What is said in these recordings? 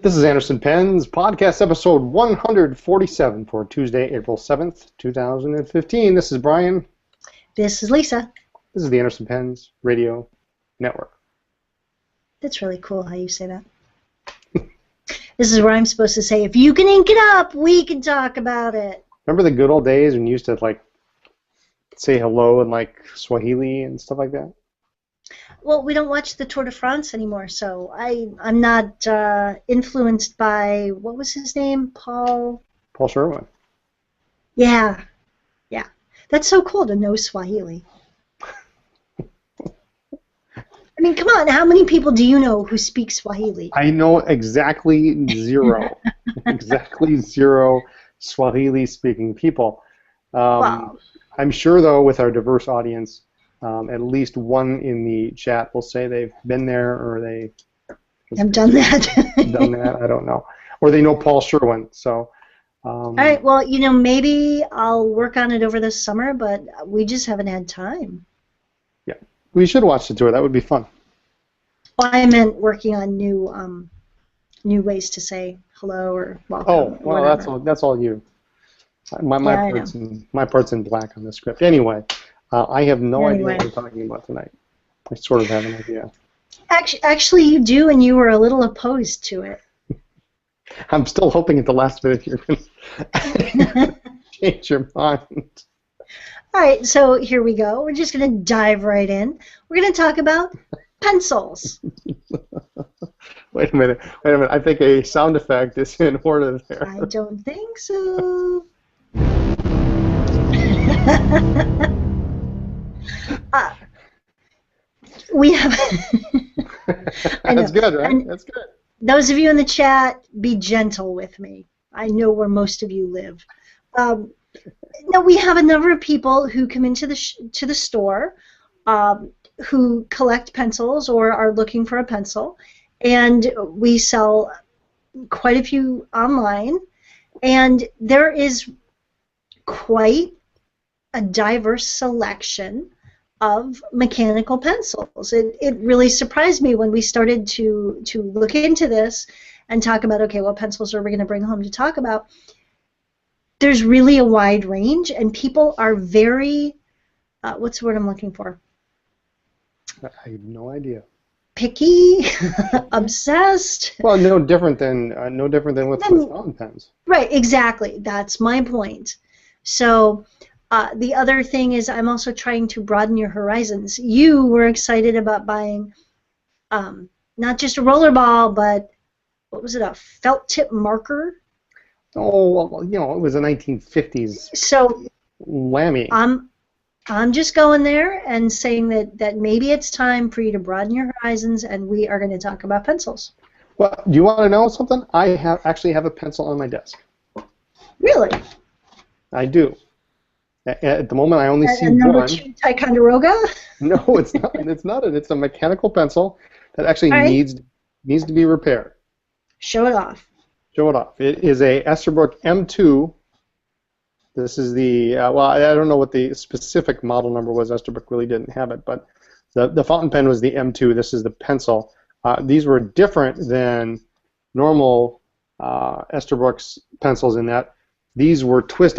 This is Anderson Penn's podcast episode 147 for Tuesday, April 7th, 2015. This is Brian. This is Lisa. This is the Anderson Penn's Radio Network. That's really cool how you say that. This is where I'm supposed to say, if you can ink it up, we can talk about it. Remember the good old days when you used to say hello in Swahili and stuff like that? Well, we don't watch the Tour de France anymore, so I'm not influenced by, what was his name? Paul Sherwin. Yeah. That's so cool to know Swahili. I mean, come on, how many people do you know who speak Swahili? I know exactly zero. Exactly zero Swahili-speaking people. Wow. I'm sure, though, with our diverse audience, at least one in the chat will say they've been there or they have done that. Done that, I don't know. Or they know Paul Sherwin. So. All right, well, maybe I'll work on it over the summer, but we just haven't had time. Yeah, we should watch the tour. That would be fun. Well, I meant working on new ways to say hello or welcome. Oh, well, that's all you. My part's in black on the script. Anyway, I have no idea what we're talking about tonight. I sort of have an idea. Actually, you do, and you were a little opposed to it. I'm still hoping at the last minute you're going to change your mind. All right, so here we go. We're just going to dive right in. We're going to talk about pencils. Wait a minute. I think a sound effect is in order there. I don't think so. We have. That's good, right? That's good. Those of you in the chat, be gentle with me. I know where most of you live. Now we have a number of people who come into the store who collect pencils or are looking for a pencil, and we sell quite a few online, and there is quite a diverse selection of mechanical pencils. It really surprised me when we started to look into this and talk about, okay, what pencils are we going to bring home to talk about? There's really a wide range, and people are very, what's the word I'm looking for? I have no idea. Picky, obsessed. Well, no different than with fountain pens. Right, exactly. That's my point. So. The other thing is I'm also trying to broaden your horizons. You were excited about buying not just a roller ball, but what was it, a felt tip marker? Oh, well, it was a 1950s so Lammy. I'm just going there and saying that maybe it's time for you to broaden your horizons, and we are going to talk about pencils. Well, do you want to know something? I actually have a pencil on my desk. Really? I do. At the moment, I only see number one. 2 Ticonderoga? No, it's not. It's not. It's a mechanical pencil that actually needs to be repaired. Show it off. Show it off. It is a Esterbrook M2. This is the well, I don't know what the specific model number was. Esterbrook really didn't have it, but the fountain pen was the M2. This is the pencil. These were different than normal Esterbrook's pencils in that these were twist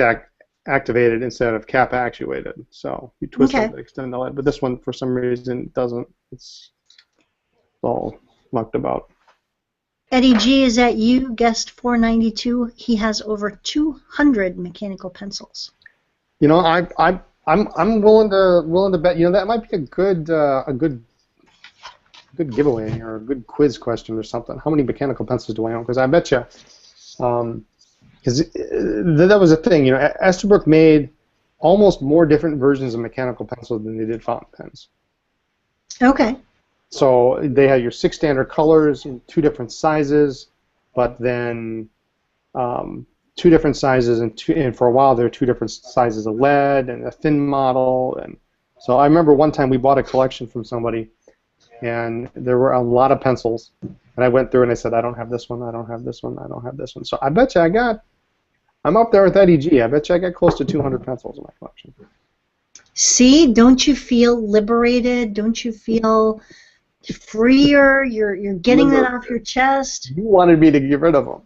activated instead of cap actuated. So you twist it to extend the lead, but this one for some reason doesn't. It's all mucked about. Eddie G, is that you? Guest 492. He has over 200 mechanical pencils. I'm willing to bet. That might be a good giveaway or a good quiz question or something. How many mechanical pencils do I own? Because I bet you. Because that was a thing, Esterbrook made almost more different versions of mechanical pencils than they did fountain pens. Okay. So they had your 6 standard colors in 2 different sizes, but then 2 different sizes, and for a while there were 2 different sizes of lead and a thin model. And so I remember one time we bought a collection from somebody, and there were a lot of pencils. And I went through and I said, I don't have this one, I don't have this one, I don't have this one. So I bet you I'm up there with Eddie G. I bet you I got close to 200 pencils in my collection. See, don't you feel liberated? Don't you feel freer. You're getting that Remember, off your chest. you wanted me to get rid of them,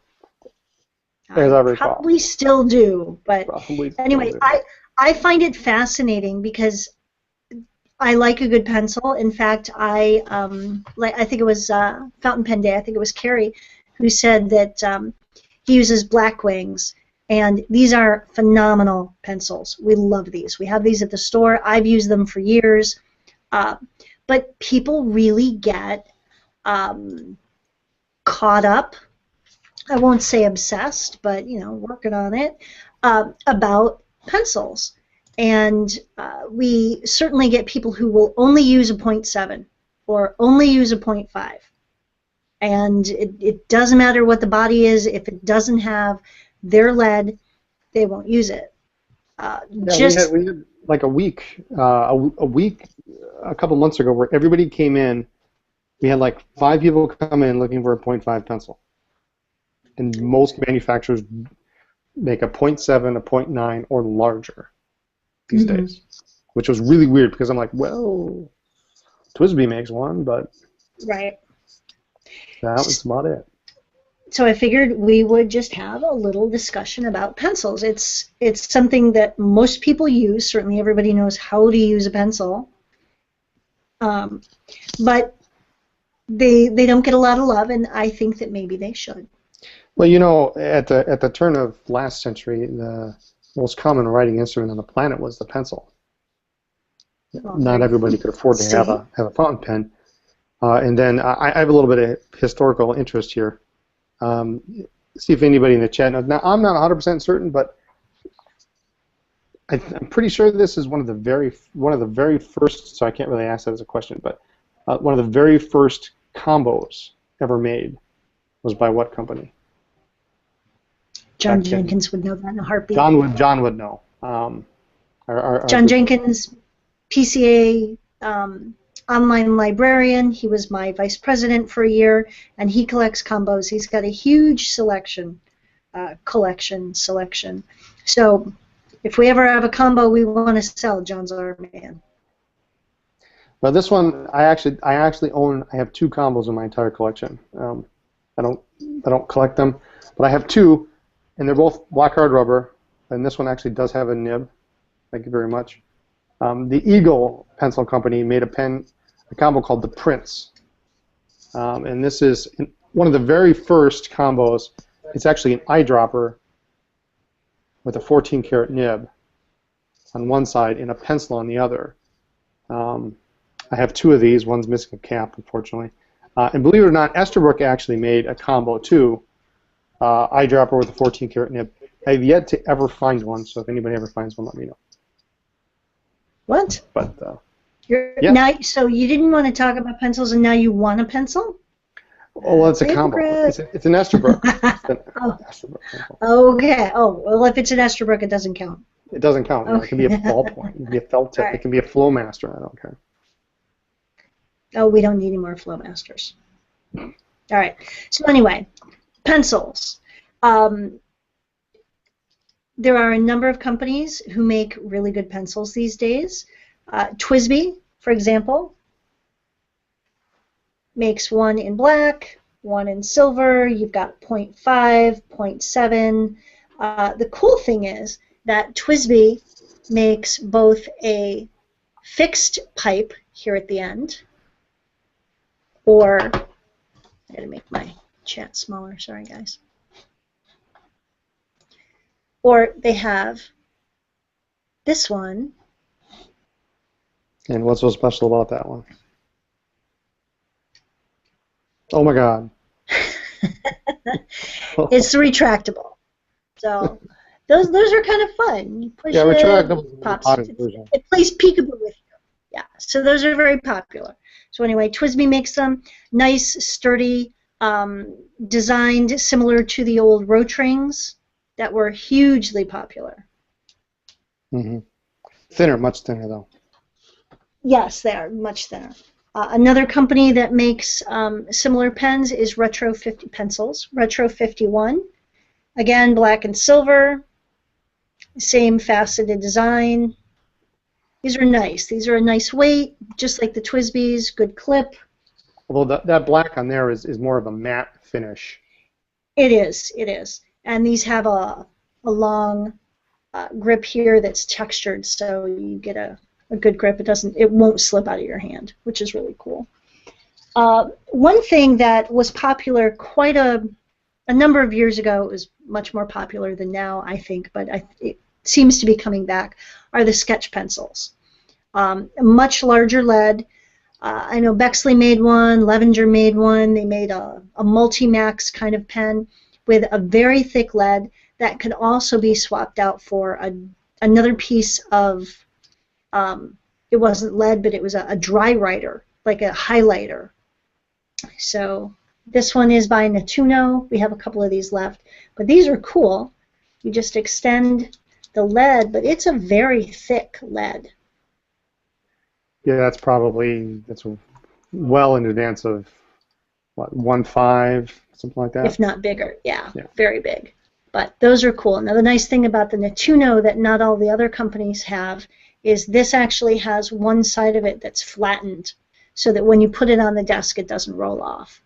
as I I recall. probably still do, but Probably still anyway, do. I find it fascinating because I like a good pencil. In fact, I think it was Fountain Pen Day. I think it was Carrie who said that he uses Blackwings, and these are phenomenal pencils. We love these. We have these at the store. I've used them for years, uh, but people really get caught up. I won't say obsessed, but working on it about pencils. And we certainly get people who will only use a .7 or only use a .5. And it doesn't matter what the body is. If it doesn't have their lead, they won't use it. Yeah, we had like a week, a couple months ago where everybody came in. We had like 5 people come in looking for a .5 pencil. And most manufacturers make a .7, a .9, or larger these days, which was really weird because I'm like, well, TWSBI makes one, but right. that was about it. So I figured we would just have a little discussion about pencils. It's something that most people use. Certainly everybody knows how to use a pencil, but they don't get a lot of love, and I think that maybe they should. Well, at the turn of last century, the most common writing instrument on the planet was the pencil. Well, not everybody could afford to have a fountain pen. And then I have a little bit of historical interest here. See if anybody in the chat knows. Now, I'm not 100% certain, but I'm pretty sure this is one of the very first. So I can't really ask that as a question, but one of the very first combos ever made was by what company? John Jenkins would know that in a heartbeat. John would know. John Jenkins, PCA online librarian. He was my vice president for a year, and he collects combos. He's got a huge selection. So if we ever have a combo we want to sell, John's our man. Well, this one I actually own. I have 2 combos in my entire collection. I don't collect them, but I have 2. And they're both black hard rubber, and this one actually does have a nib. Thank you very much. The Eagle Pencil Company made a combo called the Prince. And this is one of the very first combos. It's actually an eyedropper with a 14-karat nib on one side and a pencil on the other. I have 2 of these. One's missing a cap, unfortunately. And believe it or not, Esterbrook actually made a combo too. Eyedropper with a 14-karat nib. I've yet to ever find one, so if anybody ever finds one, let me know. What? But yeah. Now, so you didn't want to talk about pencils, and now you want a pencil? Oh, well, it's a combo. It's an Esterbrook. Okay. Oh, well, if it's an Esterbrook, it doesn't count. It doesn't count. Okay. It can be a ballpoint. It can be a felt tip. Right. It can be a Flowmaster. I don't care. Oh, we don't need any more Flowmasters. All right. So anyway, pencils. There are a number of companies who make really good pencils these days. TWSBI, for example, makes one in black, one in silver. You've got .5, .7. The cool thing is that TWSBI makes both a fixed pipe here at the end, or I gotta make my chat smaller. Sorry, guys. Or they have this one. And what's so special about that one? Oh my God. It's retractable. So those are kind of fun. You push retractable. It pops. It plays peekaboo with you. Yeah. So those are very popular. So anyway, TWSBI makes them nice, sturdy, designed similar to the old roach rings that were hugely popular. Mm-hmm. Thinner, much thinner though. Yes, they are much thinner. Another company that makes similar pens is Retro 50 Pencils. Retro 51, again black and silver, same faceted design. These are nice. These are a nice weight, just like the TWSBIs. Good clip. Although that black on there is more of a matte finish. It is, it is. And these have a long grip here that's textured, so you get a good grip. It won't slip out of your hand, which is really cool. One thing that was popular quite a number of years ago, it was much more popular than now, I think, but it seems to be coming back, are the sketch pencils. A much larger lead. I know Bexley made one, Levenger made one. They made a multi-max kind of pen with a very thick lead that could also be swapped out for another piece of, it wasn't lead, but it was a dry writer, like a highlighter. So this one is by Natuno. We have a couple of these left, but these are cool. You just extend the lead, but it's a very thick lead. Yeah, that's well in advance of what, 1.5, something like that. If not bigger, yeah, very big. But those are cool. Now the nice thing about the Natuno that not all the other companies have is this actually has one side of it that's flattened, so that when you put it on the desk, it doesn't roll off.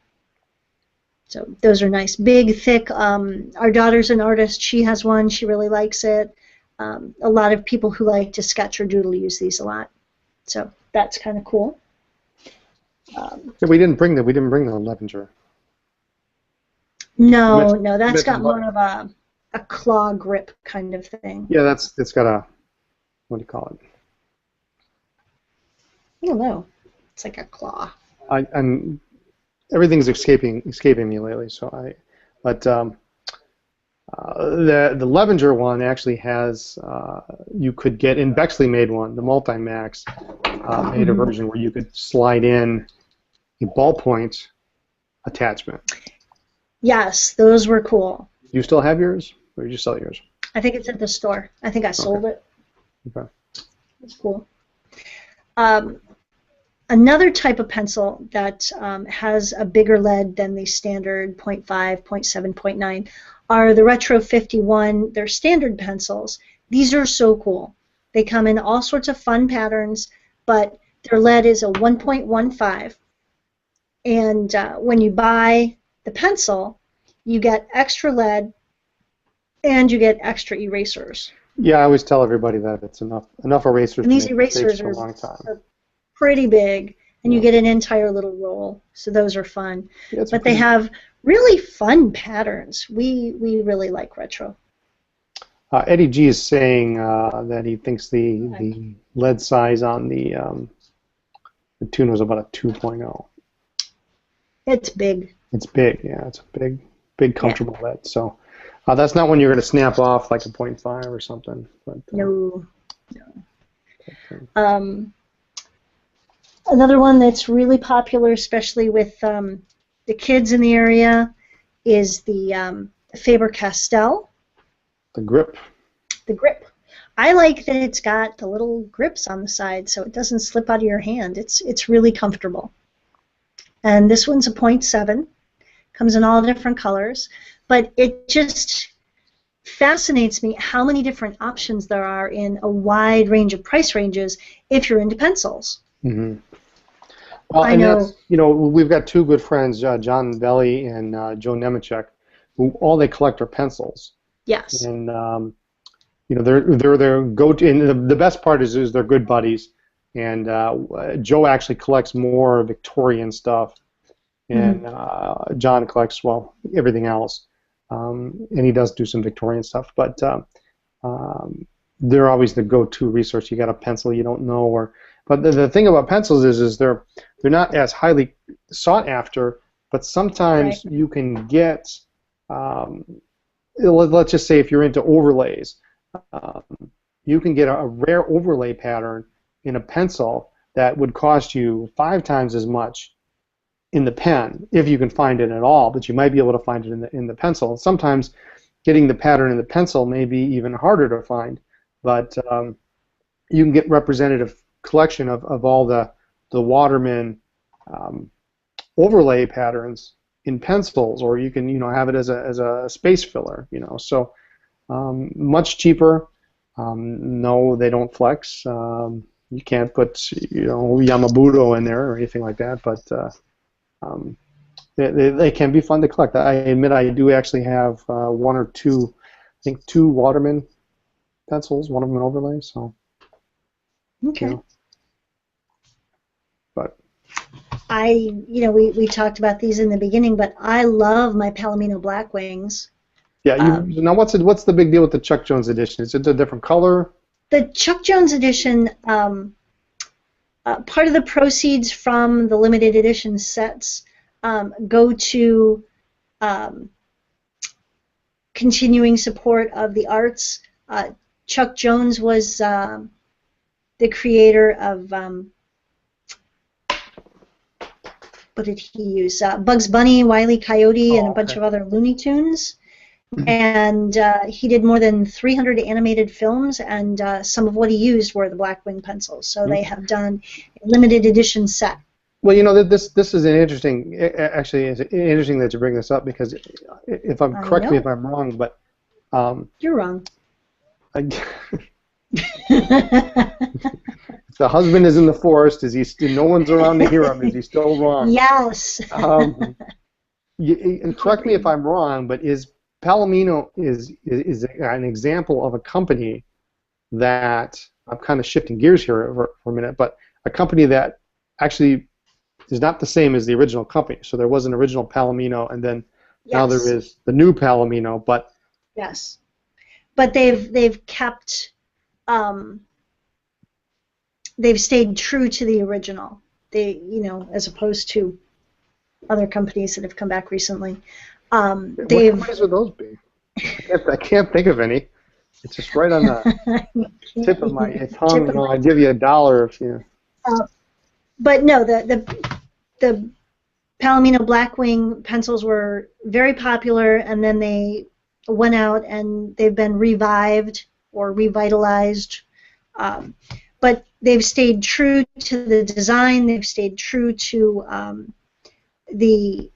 So those are nice, big, thick. Our daughter's an artist. She has one. She really likes it. A lot of people who like to sketch or doodle use these a lot. So that's kind of cool. We didn't bring the Levenger. No, that's got more of a claw grip kind of thing. Yeah, it's got a, what do you call it? I don't know. It's like a claw. I'm everything's escaping me lately. But the Levenger one actually has, you could get, in Bexley made one, the Multi-Max made a version where you could slide in a ballpoint attachment. Yes, those were cool. Do you still have yours, or did you sell yours? I think it's at the store. I think I sold it. Okay. It's cool. Another type of pencil that has a bigger lead than the standard 0.5, 0.7, 0.9 are the Retro 51. They're standard pencils. These are so cool. They come in all sorts of fun patterns, but their lead is a 1.15. And when you buy the pencil, you get extra lead and you get extra erasers. Yeah, I always tell everybody that it's enough erasers and these to make erasers mistakes for a long time. are pretty big, and you get an entire little roll, so those are fun. Yeah, but they have really fun patterns. We really like Retro. Eddie G is saying that he thinks the lead size on the tune was about a 2.0. It's big. It's big, yeah. It's a big, comfortable lead. So that's not one you're going to snap off like a 0.5 or something. But, no. Another one that's really popular, especially with the kids in the area, is the Faber-Castell. The grip. The grip. I like that it's got the little grips on the side so it doesn't slip out of your hand. It's really comfortable. And this one's a 0.7. Comes in all different colors. But it just fascinates me how many different options there are in a wide range of price ranges if you're into pencils. Mm-hmm. Well, I know. We've got two good friends, John Belly and Joe Nemechek, who all they collect are pencils. Yes. And they're their go-to. And the best part is they're good buddies. And Joe actually collects more Victorian stuff, and John collects everything else. And he does do some Victorian stuff, but they're always the go-to resource. You got a pencil you don't know, but the thing about pencils is they're not as highly sought after, but sometimes you can get, let's just say if you're into overlays, you can get a rare overlay pattern in a pencil that would cost you 5 times as much in the pen, if you can find it at all, but you might be able to find it in the pencil. Sometimes getting the pattern in the pencil may be even harder to find, but you can get representative collection of all the Waterman overlay patterns in pencils, or you can have it as a space filler, so much cheaper. No, they don't flex. You can't put Yamabudo in there or anything like that, but Um, they can be fun to collect. I admit I do actually have one or two, I think two Waterman pencils, one of them an overlay. So you Okay. know, but we talked about these in the beginning, but I love my Palomino Blackwings. yeah, you Um, now what's the big deal with the Chuck Jones edition? Is it a different color? the Chuck Jones edition, part of the proceeds from the limited edition sets go to um, continuing support of the arts. Chuck Jones was the creator of what did he use? Bugs Bunny, Wile E. Coyote, and a Oh, bunch okay. of other Looney Tunes. And he did more than 300 animated films, and some of what he used were the Blackwing pencils. So they have done a limited edition set. Well, this is an interesting. Actually, it's interesting that you bring this up because if I'm I correct me if know. I'm wrong, but um, You're wrong. I, if the husband is in the forest, is he? No one's around to hear him. Is he still wrong? Yes. Um, and correct me if I'm wrong, but is Palomino is an example of a company that I'm kind of shifting gears here for a minute, but a company that actually is not the same as the original company. So there was an original Palomino, and then now there Yes. is the new Palomino. But Yes. But they've kept um, they've stayed true to the original. As opposed to other companies that have come back recently. what They've companies would those be? I can't think of any. It's just right on the tip of my tongue. tip You of know, my I'd give you $1 if you. but no, the Palomino Blackwing pencils were very popular, and then they went out and they've been revived or revitalized. Um, but they've stayed true to the design. They've stayed true to the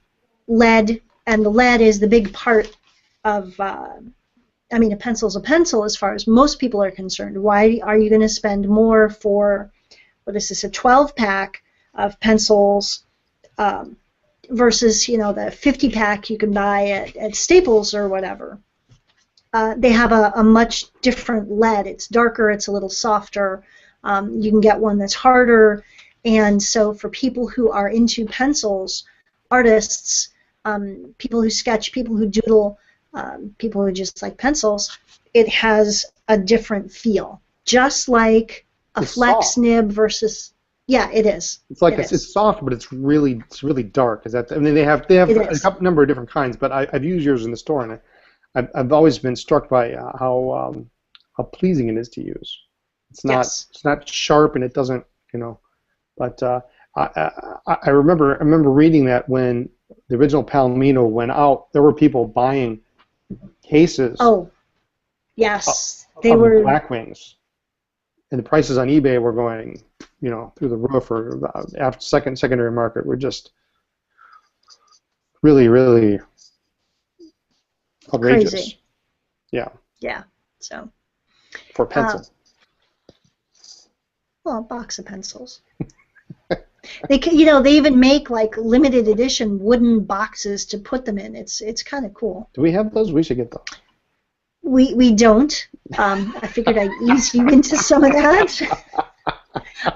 lead, and the lead is the big part of. A pencil's a pencil as far as most people are concerned. Why are you going to spend more for, what is this, a 12 pack of pencils um, versus, the 50 pack you can buy at Staples or whatever? They have a much different lead. It's darker, it's a little softer. You can get one that's harder. And so for people who are into pencils, artists, people who sketch, people who doodle, people who just like pencils, it has a different feel. Just like a It's flex soft. nib versus, yeah, it is. It's like It is. it's soft, but it's really dark. Is that? I mean, they have It a is. couple number of different kinds, but I've used yours in the store, and I've always been struck by how pleasing it is to use. Yes. It's not sharp, and it doesn't But I remember reading that when the original Palomino went out, there were people buying cases Oh, yes. They of the were Blackwings, and the prices on eBay were going through the roof, or after secondary market were just really really outrageous. crazy. Yeah, Yeah. So, for uh, pencil. well, a box of pencils. They even make like limited edition wooden boxes to put them in. It's kind of cool. Do we have those? We should get those. We don't. I figured I'd ease you into some of that.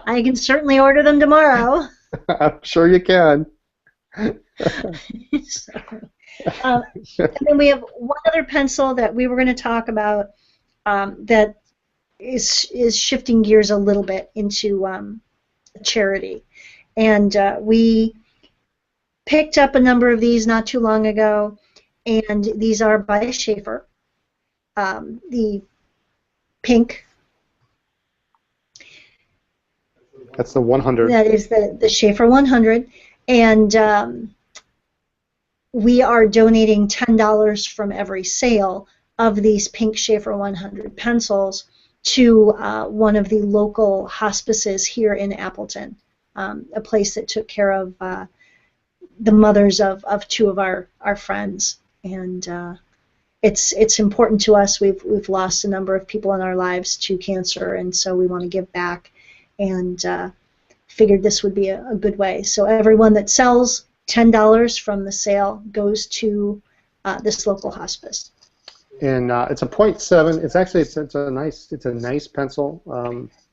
I can certainly order them tomorrow. I'm sure you can. So, and then we have one other pencil that we were going to talk about that is shifting gears a little bit into charity. And we picked up a number of these not too long ago, and these are by Schaefer. The pink, That's the 100. that is the Schaefer 100, and we are donating $10 from every sale of these pink Schaefer 100 pencils to one of the local hospices here in Appleton, a place that took care of the mothers of two of our friends. And it's important to us. We've lost a number of people in our lives to cancer, and so we want to give back, and figured this would be a good way. So everyone that sells $10 from the sale goes to this local hospice. And it's a .7. It's actually it's a nice pencil.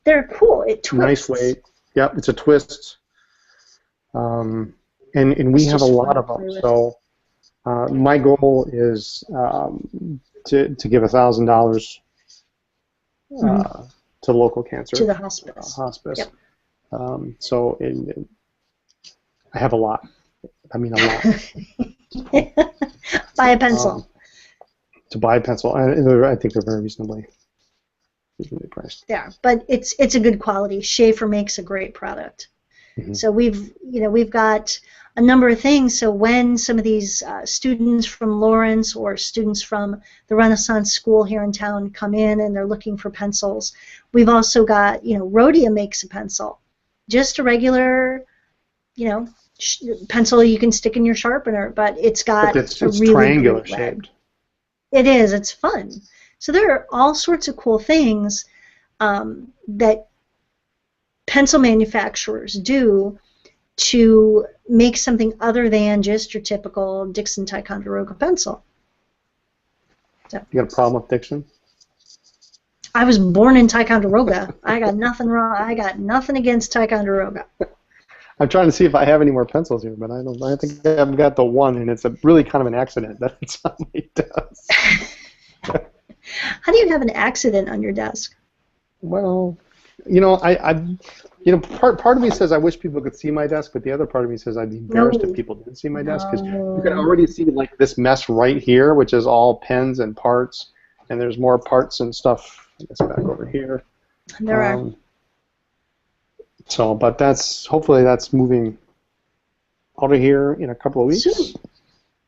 They're cool. It Nice twists. weight. Yep, it's a twist. And we have a lot of them. So my goal is to give $1,000 to local cancer. To the hospice. Yep. So I have a lot. I mean a lot. Buy a pencil. To buy a pencil, I think they're very reasonably priced. Yeah, but it's a good quality. Schaefer makes a great product. Mm-hmm. So we've got a number of things. So when some of these students from Lawrence or students from the Renaissance School here in town come in and they're looking for pencils, we've also got, Rhodia makes a pencil, just a regular, pencil you can stick in your sharpener, but it's got it's a really triangular shaped. It is. It's fun. So there are all sorts of cool things that pencil manufacturers do to make something other than just your typical Dixon Ticonderoga pencil. So, you got a problem with Dixon? I was born in Ticonderoga. I got nothing wrong. I got nothing against Ticonderoga. I'm trying to see if I have any more pencils here, but I don't. I think I've got the one, and it's really kind of an accident that it's on my desk. How do you have an accident on your desk? Well, part of me says I wish people could see my desk, but the other part of me says I'd be embarrassed if people didn't see my desk, because you can already see like this mess right here, which is all pens and parts, and there's more parts and stuff. It's back over here. There are. So, but hopefully that's moving out of here in a couple of weeks. Soon.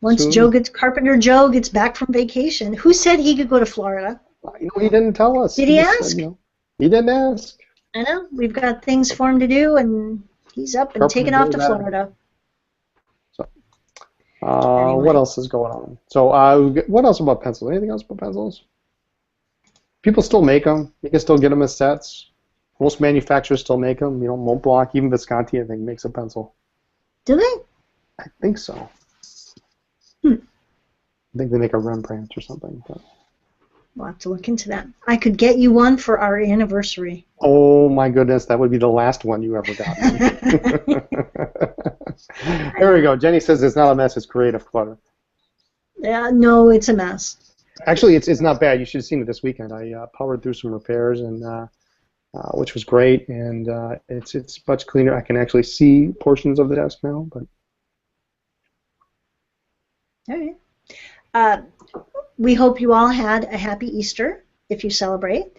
Once Carpenter Joe gets back from vacation. Who said he could go to Florida? He didn't tell us. Did he ask? Said, he didn't ask. I know. We've got things for him to do, and he's up and Carpenter taking off to Florida. So, anyway. What else is going on? So, what else about pencils? Anything else about pencils? People still make them. You can still get them as sets. Most manufacturers still make them. Montblanc, even Visconti, I think, makes a pencil. Do they? I think so. I think they make a Rembrandt or something. But. We'll have to look into that. I could get you one for our anniversary. Oh my goodness, that would be the last one you ever got. There we go. Jenny says it's not a mess, it's creative clutter. Yeah, no, it's a mess. Actually, it's not bad. You should have seen it this weekend. I powered through some repairs, and which was great, and it's much cleaner. I can actually see portions of the desk now. But all right. We hope you all had a happy Easter if you celebrate.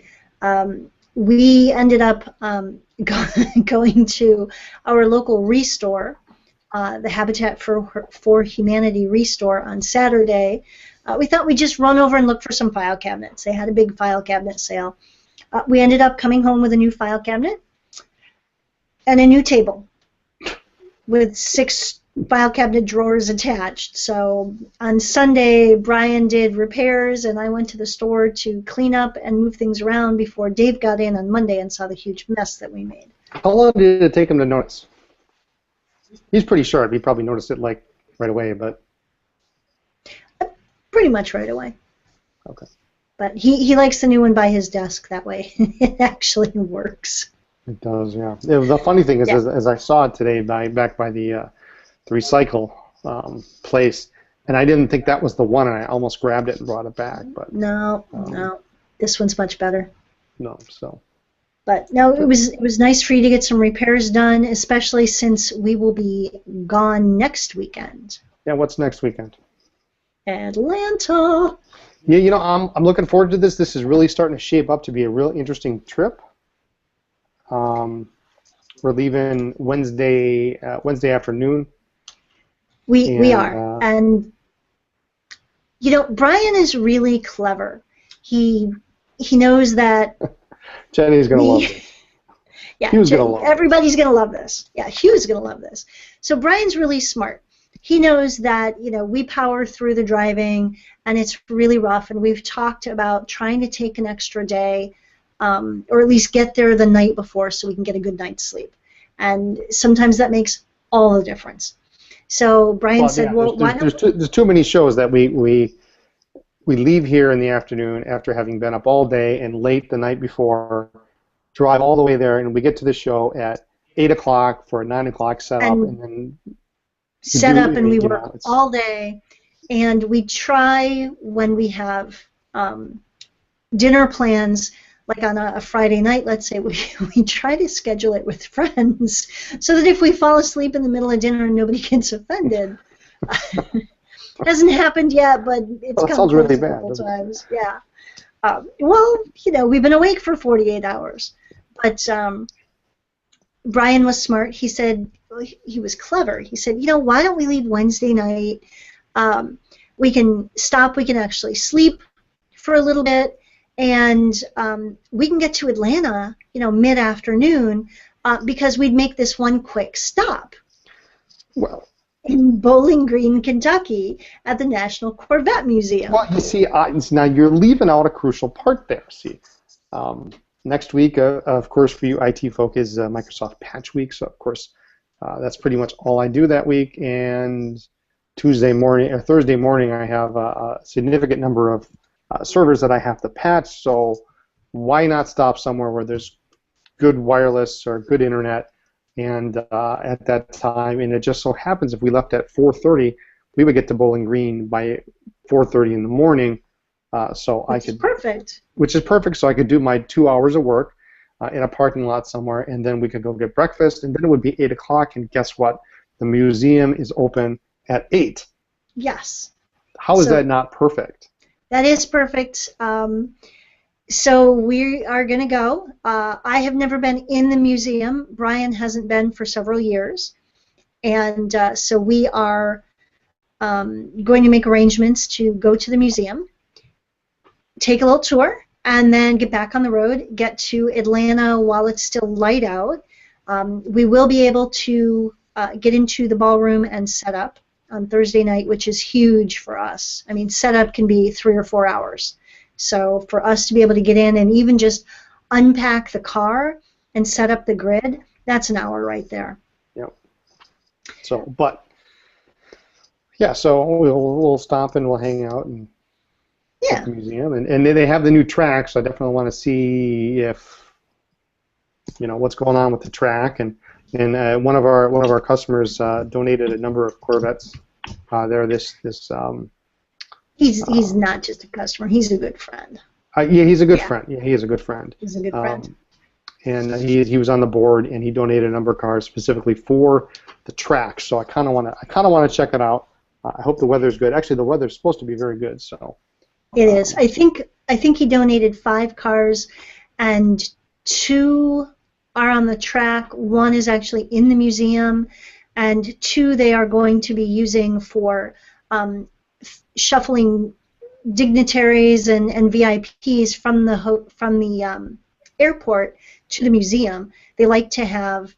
We ended up going to our local restore, the Habitat for Humanity restore on Saturday. We thought we'd just run over and look for some file cabinets. They had a big file cabinet sale. We ended up coming home with a new file cabinet and a new table with 6 file cabinet drawers attached. So on Sunday, Brian did repairs, and I went to the store to clean up and move things around before Dave got in on Monday and saw the huge mess that we made. How long did it take him to notice? He's pretty sharp. He probably noticed it like right away, but pretty much right away. Okay. But he likes the new one by his desk. That way, it actually works. It does, yeah. The funny thing is, as I saw it today back by the recycle place, and I didn't think that was the one, and I almost grabbed it and brought it back. But no, this one's much better. No, so. But no, it was nice for you to get some repairs done, especially since we will be gone next weekend. Yeah, what's next weekend? Atlanta. Yeah, I'm looking forward to this. This is really starting to shape up to be a real interesting trip. We're leaving Wednesday afternoon. We are, and Brian is really clever. He knows that. Jenny's gonna love it. Yeah, everybody's gonna love this. Yeah, Hugh's gonna love this. So Brian's really smart. He knows that we power through the driving, and it's really rough. And we've talked about trying to take an extra day, or at least get there the night before, so we can get a good night's sleep. And sometimes that makes all the difference. So Brian Well, said, yeah, well, why don't there's too many shows that we leave here in the afternoon after having been up all day and late the night before, drive all the way there, and we get to the show at 8 o'clock for a 9 o'clock setup, and and then we set do, up and we you work know, it's, all day, and we try when we have dinner plans, like on a Friday night, let's say, we try to schedule it with friends so that if we fall asleep in the middle of dinner, nobody gets offended. Hasn't happened yet, but it's well, that come sounds really close a bad, couple doesn't it? times. Yeah. Well, we've been awake for 48 hours, but Brian was smart. He said, well, he was clever. He said, why don't we leave Wednesday night? We can stop. We can actually sleep for a little bit, and we can get to Atlanta, mid-afternoon, because we'd make this one quick stop Well, in Bowling Green, Kentucky, at the National Corvette Museum. well, you see, now you're leaving out a crucial part there. See, next week, of course, for you IT folk, is Microsoft Patch Week. So, of course, that's pretty much all I do that week. And Tuesday morning or Thursday morning, I have a significant number of servers that I have to patch. So, why not stop somewhere where there's good wireless or good internet? And at that time, and it just so happens if we left at 4:30, we would get to Bowling Green by 4:30 in the morning. Which is perfect. Which is perfect. So I could do my 2 hours of work in a parking lot somewhere, and then we could go get breakfast, and then it would be 8 o'clock. And guess what? The museum is open at 8. Yes. How is that not perfect? That is perfect. So we are going to go. I have never been in the museum. Brian hasn't been for several years. And so we are going to make arrangements to go to the museum, take a little tour, and then get back on the road, get to Atlanta while it's still light out. We will be able to get into the ballroom and set up on Thursday night, which is huge for us. I mean, setup can be 3 or 4 hours. So for us to be able to get in and even just unpack the car and set up the grid, that's an hour right there. Yep. So, but yeah, so we'll stop and we'll hang out and at the museum, and they have the new track, so I definitely want to see if what's going on with the track, and one of our customers donated a number of Corvettes. He's not just a customer. He's a good friend. Yeah, he's a good friend. Yeah, he is a good friend. He's a good friend. And he was on the board, and he donated a number of cars specifically for the track. So I kind of want to check it out. I hope the weather's good. Actually, the weather's supposed to be very good. So it is. I think he donated 5 cars, and 2 are on the track. 1 is actually in the museum, and 2 they are going to be using for shuffling dignitaries and VIPs from the airport to the museum. They like to have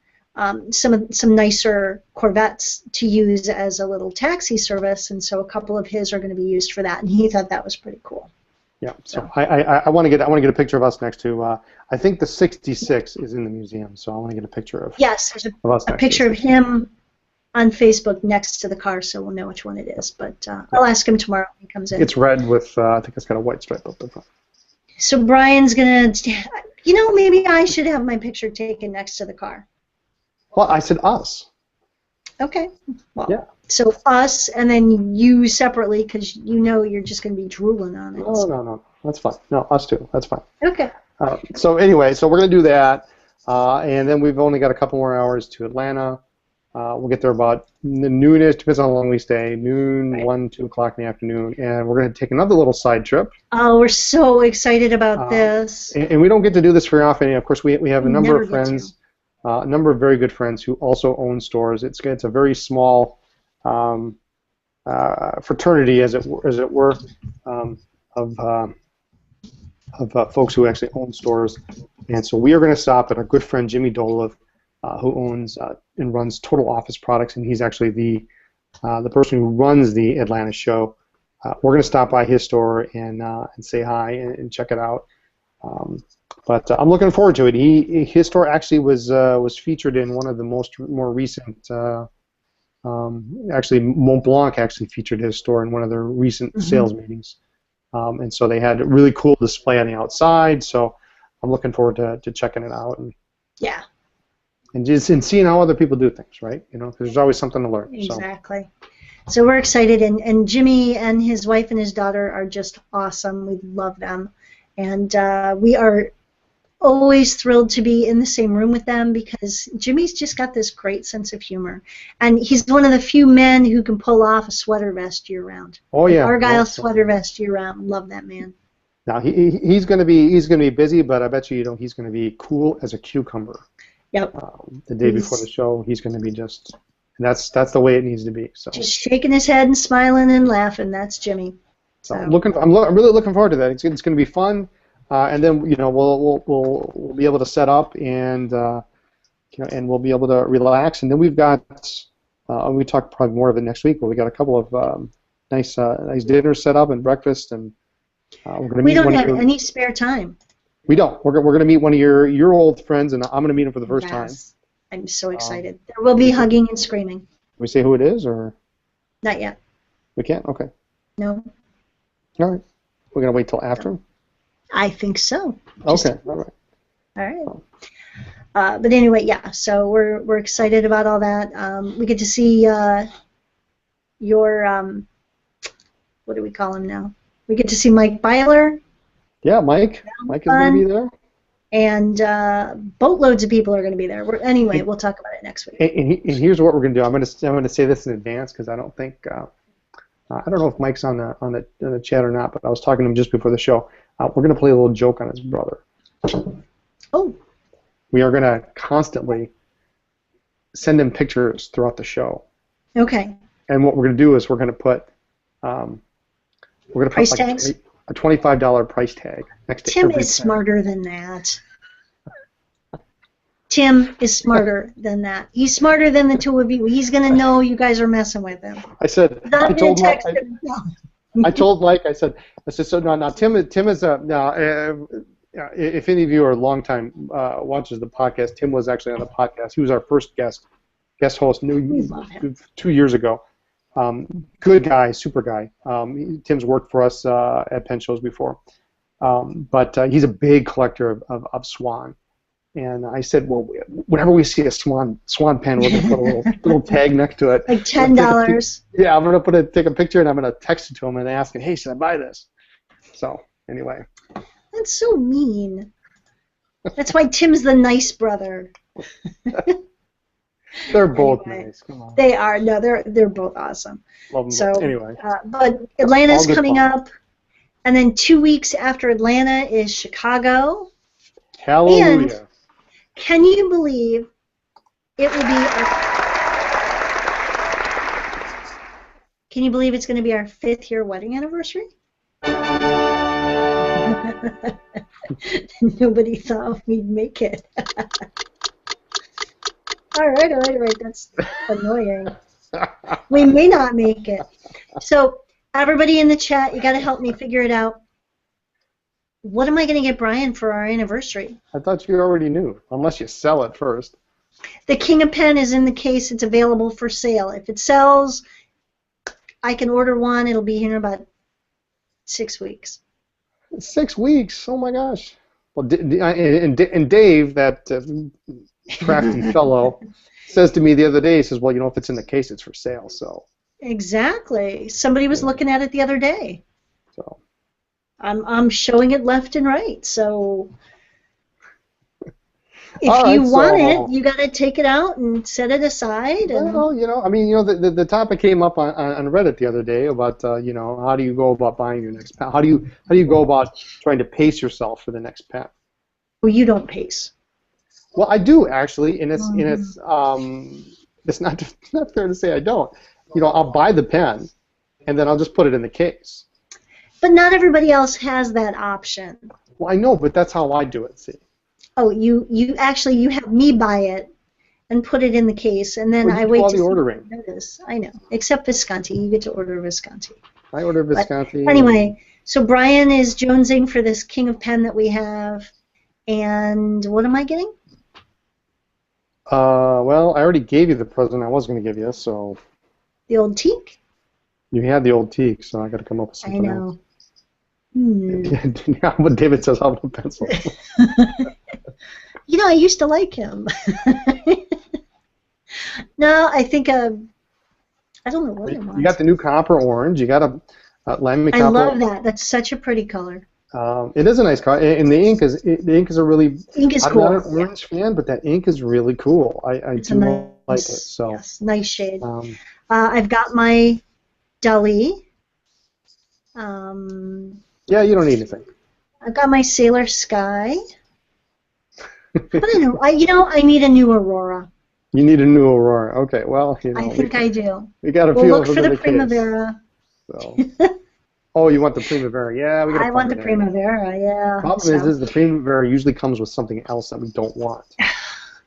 some nicer Corvettes to use as a little taxi service, and so a couple of his are going to be used for that. And he thought that was pretty cool. Yeah. So I want to get a picture of us next to. I think the 66 is in the museum, so I want to get a picture of. Yes, there's a picture of him on Facebook next to the car, so we'll know which one it is. But I'll ask him tomorrow when he comes in. It's red with, I think it's got a white stripe up the front. So Brian's going to, maybe I should have my picture taken next to the car. Well, I said us. Okay. Well, yeah. So us, and then you separately, because you're just going to be drooling on it. No. That's fine. No, us too. That's fine. Okay. So anyway, so we're going to do that, and then we've only got a couple more hours to Atlanta. We'll get there about noonish, depends on how long we stay, noon, right. 1, 2 o'clock in the afternoon, and we're going to take another little side trip. Oh, we're so excited about this. And we don't get to do this very often. Of course, we have a number of friends, a number of very good friends who also own stores. It's a very small fraternity, as it were, of folks who actually own stores. And so we are going to stop at our good friend Jimmy Dolev, who owns and runs Total Office Products, and he's actually the person who runs the Atlanta show. We're going to stop by his store and say hi and check it out. But I'm looking forward to it. His store actually was featured in one of the more recent Actually, Mont Blanc actually featured his store in one of their recent sales meetings. And so they had a really cool display on the outside. So I'm looking forward to checking it out and just seeing how other people do things, right? You know, 'cause there's always something to learn. Exactly. So we're excited, and Jimmy and his wife and his daughter are just awesome. We love them, and we are always thrilled to be in the same room with them because Jimmy's just got this great sense of humor, and he's one of the few men who can pull off a sweater vest year round. Oh yeah, Argyle sweater vest year round. Love that man. Now he's going to be busy, but I bet you he's going to be cool as a cucumber. Yep. The day before the show, he's going to be just, and that's the way it needs to be. So just shaking his head and smiling and laughing. That's Jimmy. So I'm really looking forward to that. It's going to be fun, and then we'll be able to set up and and we'll be able to relax. And then we've got we talk probably more of it next week, but we got a couple of nice dinners set up and breakfast, and we're going to meet. We don't have any spare time. We don't. We're going to meet one of your old friends, and I'm going to meet him for the first time. I'm so excited. There will be hugging and screaming. Can we say who it is, or? Not yet. We can't? Okay. No. All right. We're going to wait till after? I think so. Okay. All right. All right. But anyway, yeah, so we're excited about all that. We get to see your, what do we call him now? We get to see Mike Byler. Yeah, Mike. Mike is going to be there. And boatloads of people are going to be there. Anyway, we'll talk about it next week. And here's what we're going to do. I'm going to say this in advance because I don't think I don't know if Mike's on the chat or not, but I was talking to him just before the show. We're going to play a little joke on his brother. Oh. We are going to constantly send him pictures throughout the show. Okay. And what we're going to do is we're going to put price tags? A $25 price tag next to Tim every is smarter than that. Tim is smarter than that. He's smarter than the two of you. He's going to know you guys are messing with him. I told Mike, I said, so now Tim is if any of you are longtime watchers of the podcast, Tim was actually on the podcast. He was our first guest host 2 years ago. Good guy, super guy. Tim's worked for us at Penn shows before, but he's a big collector of swan. And I said, well, whenever we see a swan pen, we're gonna put a little tag next to it. Like $10. Yeah, I'm gonna take a picture and I'm gonna text it to him and ask him, hey, should I buy this? So anyway. That's so mean. That's why Tim's the nice brother. They're both nice. Come on. They are. No, they're both awesome. Love them so both. Anyway. But Atlanta's coming up, and then 2 weeks after Atlanta is Chicago. Hallelujah. And can you believe it will be? Can you believe it's going to be our 5th year wedding anniversary? Nobody thought we'd make it. All right, that's annoying. We may not make it. So, everybody in the chat, you got to help me figure it out. What am I going to get Brian for our anniversary? I thought you already knew, unless you sell it first. The King of Pen is in the case. It's available for sale. If it sells, I can order one. It'll be here in about 6 weeks. 6 weeks? Oh my gosh! Well, and Dave, that crafty fellow, says to me the other day, he says, "Well, if it's in the case, it's for sale." So exactly. Somebody was looking at it the other day. So I'm showing it left and right. So if you want it, you got to take it out and set it aside. And well, the topic came up on Reddit the other day about how do you go about buying your next pet? How do you go about trying to pace yourself for the next pet? Well, you don't pace. Well, I do actually, and it's not fair to say I don't. I'll buy the pen, and then I'll just put it in the case. But not everybody else has that option. Well, I know, but that's how I do it. See. Oh, you have me buy it and put it in the case, and then I wait to see ordering. Notice. I know, except Visconti. You get to order Visconti. I order Visconti. But anyway, so Brian is jonesing for this King of Pen that we have, and what am I getting? Well, I already gave you the present I was going to give you, so. The old teak? You had the old teak, so I got to come up with I something else. know. Hmm. Yeah, what David says, how about a pencil? I used to like him. No, I think I don't know what it You got was. the new copper orange. You got a lemon I copper. love that. That's such a pretty color. It is a nice color, and the ink is a really. Ink is I'm not an cool. Yeah, orange fan, but that ink is really cool. I it's a do like it. nice, So, yes, nice shade. um, I've got my Dali. Um, yeah, you don't need anything. I've got my Sailor Sky. But I know, I need a new Aurora. You need a new Aurora. Okay, well, I think I do. we got a We'll few look of them for in the the case. Primavera. So, oh, you want the Primavera? Yeah, we got I to want find the that. Primavera, yeah. Problem is the Primavera usually comes with something else that we don't want.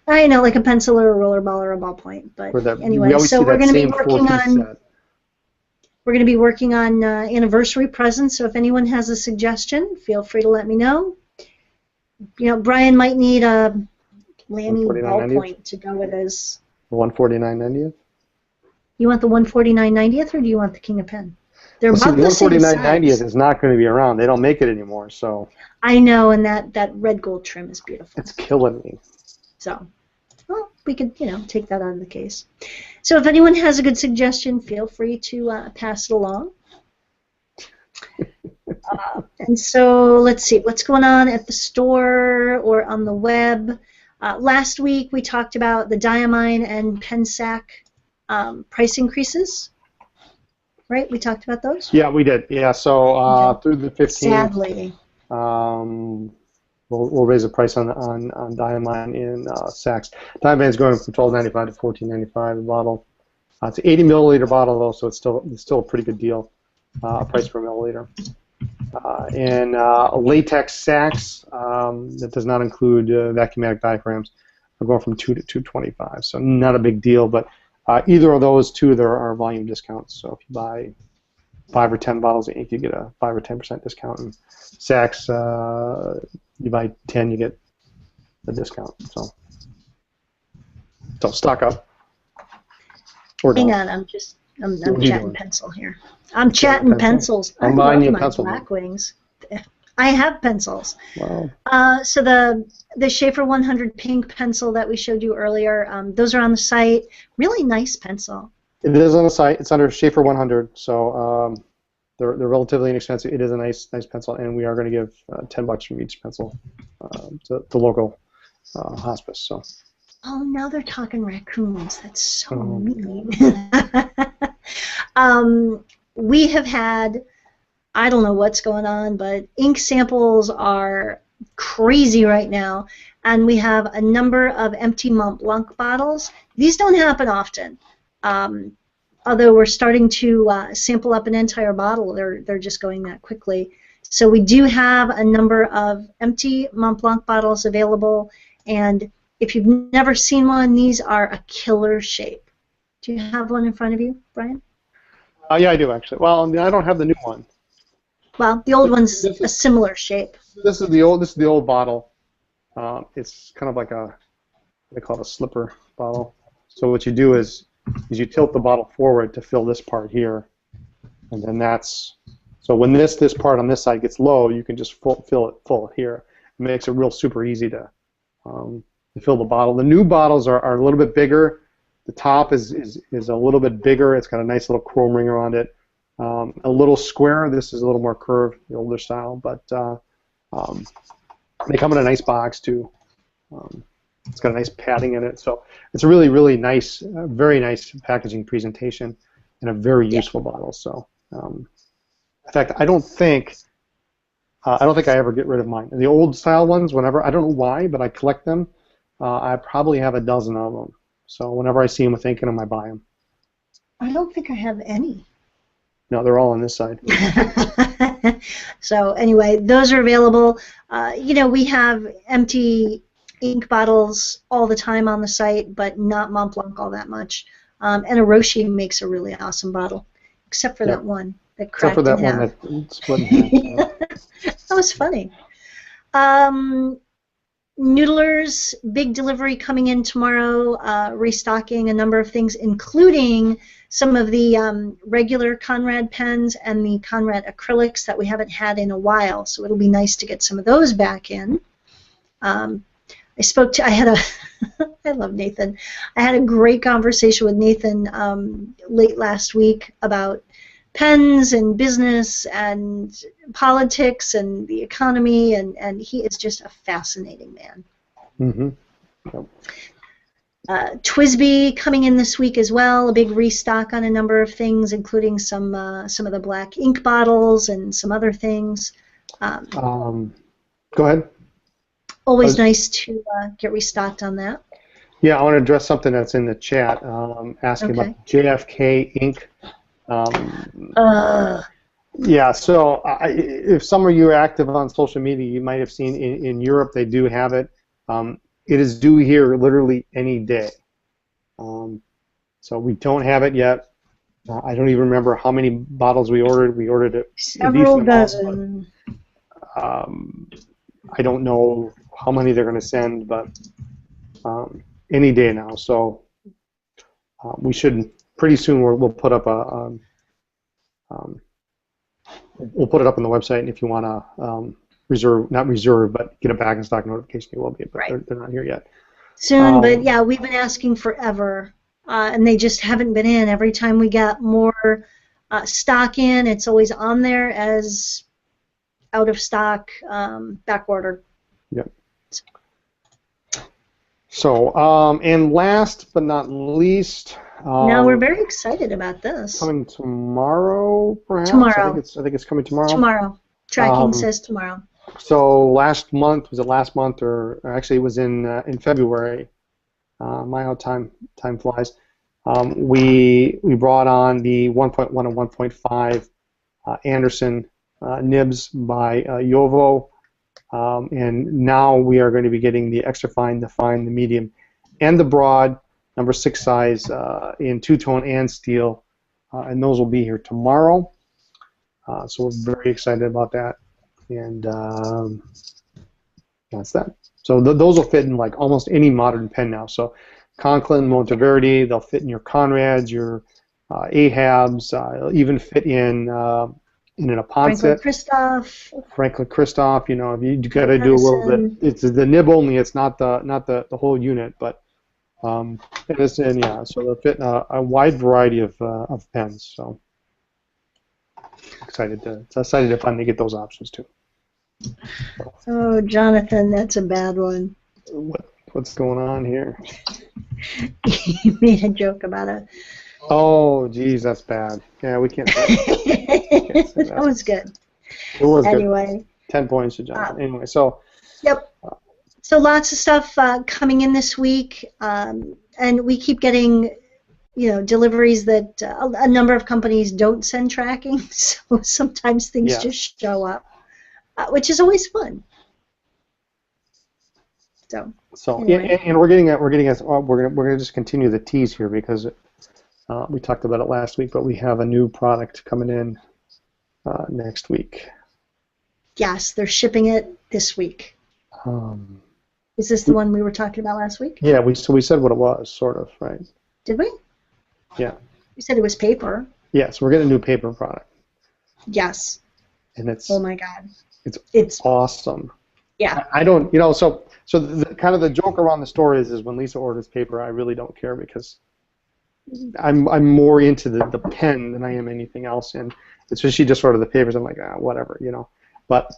I know, like a pencil or a roller ball or a ballpoint. But We anyway, always so see that same four-piece set. we're going to be working on anniversary presents. So if anyone has a suggestion, feel free to let me know. Brian might need a Lamy 149.90. ballpoint to go with his. 149.90. You want the 149.90th or do you want the King of Pen? They're Well, see, about the the same 149.90th size. is not going to be around. They don't make it anymore, so I know, and that red gold trim is beautiful. it's killing me. So, well, we could, take that out of the case. So if anyone has a good suggestion, feel free to pass it along. And so let's see, what's going on at the store or on the web? Last week we talked about the Diamine and Pensac price increases, right? We talked about those? Yeah, we did. Yeah, so Okay. through the 15th, Sadly. we'll raise the price on Diamine in Saks. Diamine's going from $12.95 to $14.95 a bottle. It's an 80 milliliter bottle though, so it's still a pretty good deal, price per milliliter. And latex sacks that does not include vacuumatic diaphragms are going from $2 to $2.25, so not a big deal. But either of those two, there are volume discounts. So if you buy 5 or 10 bottles of ink, you get a 5 or 10% discount. And sacks, you buy 10, you get a discount. So stock up. Or Hang don't. on, I'm What are you chatting doing? pencil here. I'm chatting pencils. I'm I buying love you a my pencil. Blackwings. I have pencils. Wow. So the Schaefer 100 pink pencil that we showed you earlier, those are on the site. Really nice pencil. It is on the site. It's under Schaefer 100, so they're relatively inexpensive. It is a nice pencil, and we are going to give $10 from each pencil to the local hospice. So. Oh, now they're talking raccoons. That's so Oh, mean. We have had, I don't know what's going on, but ink samples are crazy right now, and we have a number of empty Mont Blanc bottles. These don't happen often. Although we're starting to sample up an entire bottle, they're just going that quickly. So we do have a number of empty Mont Blanc bottles available, and if you've never seen one, these are a killer shape. Do you have one in front of you, Brian? Yeah, I do actually. Well, I don't have the new one. Well, the old one's a similar shape. This is the old bottle. It's kind of like they call it a slipper bottle. So what you do is you tilt the bottle forward to fill this part here, and then so when this part on this side gets low, you can just fill it full here. It makes it real super easy to fill the bottle. The new bottles are a little bit bigger. The top is a little bit bigger. It's got a nice little chrome ring around it. A little square. This is a little more curved, the older style, but they come in a nice box too. It's got a nice padding in it, so it's a really, really nice, very nice packaging presentation, and a very useful bottle. So, in fact, I don't think I ever get rid of mine. The old style ones, whenever, I don't know why, but I collect them. I probably have a dozen of them. So whenever I see them with ink in them, I buy them. I don't think I have any. No, they're all on this side. So anyway, those are available. We have empty ink bottles all the time on the site, but not Mont Blanc all that much. And Orochi makes a really awesome bottle, except for that one that cracked in half. Except for that one that split in half. That was funny. Noodlers, big delivery coming in tomorrow, restocking a number of things, including some of the regular Conrad pens and the Conrad acrylics that we haven't had in a while. So it'll be nice to get some of those back in. I had a, I love Nathan. I had a great conversation with Nathan late last week about pens and business and politics and the economy, and he is just a fascinating man. Mm-hmm. Yep. TWSBI coming in this week as well, a big restock on a number of things, including some of the black ink bottles and some other things. Go ahead. Always nice to get restocked on that. Yeah, I want to address something that's in the chat, asking about JFK ink. Yeah, so if some of you are active on social media, you might have seen in Europe they do have it. It is due here literally any day. So we don't have it yet. I don't even remember how many bottles we ordered. We ordered it several dozen. I don't know how many they're going to send, but any day now. So we should pretty soon. We'll put up we'll put it up on the website, and if you want to not reserve, but get a back in stock notification, you will be. But they're not here yet. Soon, but yeah, we've been asking forever, and they just haven't been in. Every time we got more stock in, it's always on there as out of stock, back order. Yep. So, and last but not least, now we're very excited about this. Coming tomorrow, perhaps. Tomorrow. I think it's coming tomorrow. Tomorrow. Tracking says tomorrow. So last month, was it last month, or actually it was in February? My how time flies. We brought on the 1.1 and 1.5 Anderson nibs by Yovo, and now we are going to be getting the extra fine, the fine, the medium, and the broad number 6 size in two-tone and steel, and those will be here tomorrow. So we're very excited about that, and that's that. So those will fit in like almost any modern pen now. So Conklin, Monteverdi, they'll fit in your Conrads, your Ahabs, even fit in an Aponset. Franklin Christoph. You know, you got to do a little bit. It's the nib only. It's not the whole unit, but it's in, yeah. So they'll fit a wide variety of pens. So excited to finally get those options too. Oh, Jonathan, that's a bad one. What's going on here? You made a joke about it. Oh, geez, that's bad. Yeah, we can't say that. That was good. It was anyway. Good. 10 points to Jonathan. Anyway, so. Yep. So lots of stuff coming in this week, and we keep getting, deliveries that a number of companies don't send tracking. So sometimes things just show up, which is always fun. So anyway. and we're gonna just continue the tease here because we talked about it last week, but we have a new product coming in next week. Yes, they're shipping it this week. Is this the one we were talking about last week? Yeah, we said what it was, sort of, right? Did we? Yeah. We said it was paper. Yeah, so we're getting a new paper product. Yes. And it's. Oh my God. It's awesome. Yeah. I don't, so kind of the joke around the store is when Lisa orders paper, I really don't care because I'm more into the pen than I am anything else, and it's when she just ordered the papers, I'm like, whatever, But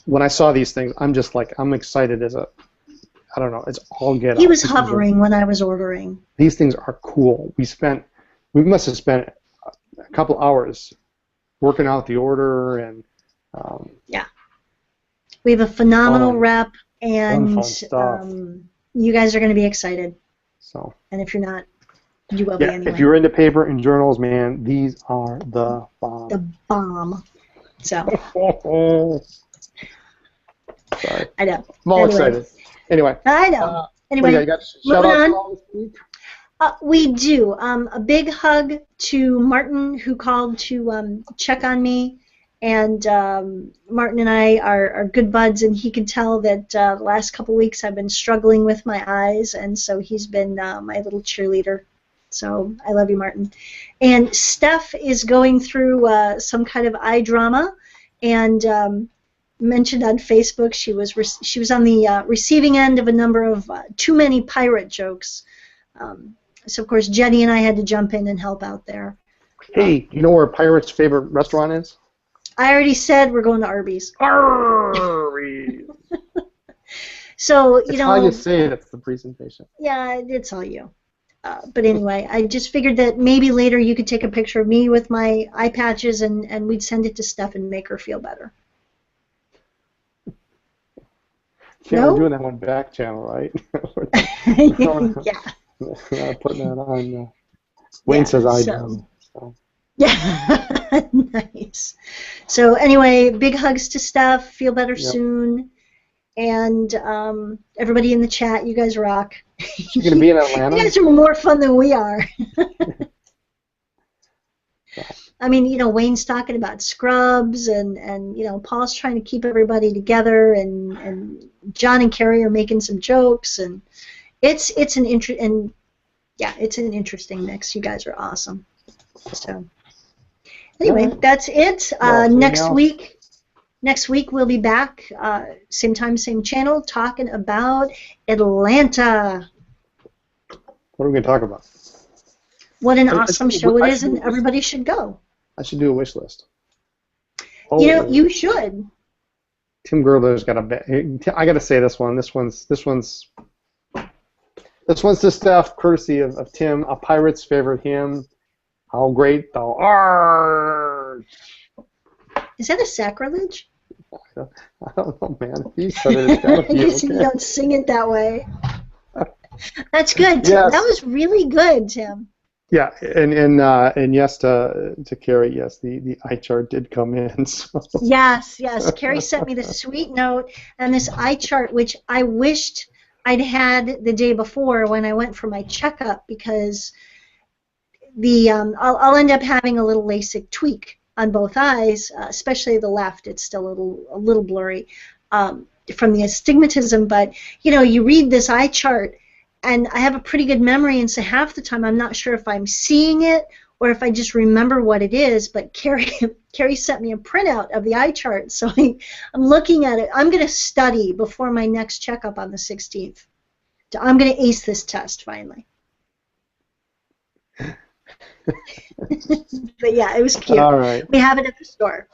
when I saw these things, I'm just like, I'm excited as a, I don't know, it's all get. He was hovering when I was ordering. These things are cool. We must have spent a couple hours working out the order and. Yeah. We have a phenomenal rep, and you guys are going to be excited. So. And if you're not, you will be anyway. If you're into paper and journals, man, these are the bomb. The bomb. So. Sorry. I know. I'm all excited. Anyway. I know. Anyway, you got shout outs this week? We do. A big hug to Martin, who called to check on me. And Martin and I are good buds, and he can tell that the last couple weeks I've been struggling with my eyes, and so he's been my little cheerleader. So I love you, Martin. And Steph is going through some kind of eye drama, and mentioned on Facebook she was on the receiving end of a number of too many pirate jokes. So of course Jenny and I had to jump in and help out there. Hey, you know where Pirate's favorite restaurant is? I already said we're going to Arby's. Arby's. So, it's how you say it. It's the presentation. Yeah, it's all you. But anyway, I just figured that maybe later you could take a picture of me with my eye patches and we'd send it to Steph and make her feel better. Yeah, no? we're doing that on back channel, right? Yeah. Putting that on. Wayne says I do. So. Yeah, nice. So anyway, big hugs to Steph. Feel better soon. And everybody in the chat, you guys rock. You're going to be in Atlanta? You guys are more fun than we are. I mean, you know, Wayne's talking about Scrubs, and you know, Paul's trying to keep everybody together, and John and Carrie are making some jokes, and it's an interesting mix. You guys are awesome. So anyway, that's it. Next week we'll be back, same time, same channel, talking about Atlanta. What are we going to talk about? What an awesome show it is, and everybody should go. I should do a wish list. Oh, you know, you should. Tim Gerler's got I got to say this one. This one's to Steph, courtesy of Tim. A pirate's favorite hymn. How great thou art. Is that a sacrilege? I don't know, man. You said it. It's gotta be okay. You don't sing it that way. That's good, Tim. Yes. That was really good, Tim. Yeah, and yes to Carrie. Yes, the eye chart did come in. So. Yes. Carrie sent me this sweet note and this eye chart, which I wished I'd had the day before when I went for my checkup, because I'll end up having a little LASIK tweak on both eyes, especially the left. It's still a little blurry from the astigmatism. But you know, you read this eye chart, and I have a pretty good memory, and so half the time I'm not sure if I'm seeing it or if I just remember what it is. But Carrie sent me a printout of the eye chart, so I'm looking at it. I'm going to study before my next checkup on the 16th. I'm going to ace this test finally. But yeah, it was cute. All right. We have it at the store.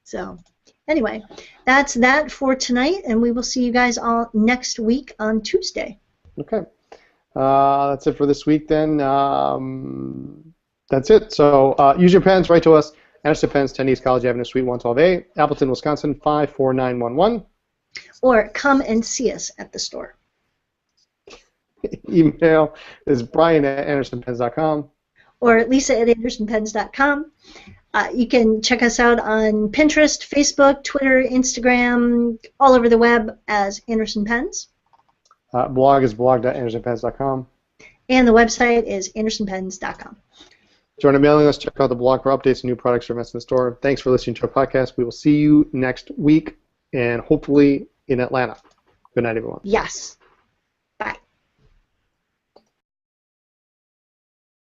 So anyway, that's that for tonight, and we will see you guys all next week on Tuesday. Okay. That's it for this week then. That's it. So use your pens. Write to us. Anderson Pens, 10 East College Avenue, Suite 112A, Appleton, Wisconsin, 54911. Or come and see us at the store. Email is brian@andersonpens.com. Or lisa@andersonpens.com. You can check us out on Pinterest, Facebook, Twitter, Instagram, all over the web as Anderson Pens. Blog is blog.andersonpens.com. And the website is andersonpens.com. Join our mailing list. Check out the blog for updates and new products or events in the store. Thanks for listening to our podcast. We will see you next week, and hopefully in Atlanta. Good night, everyone. Yes.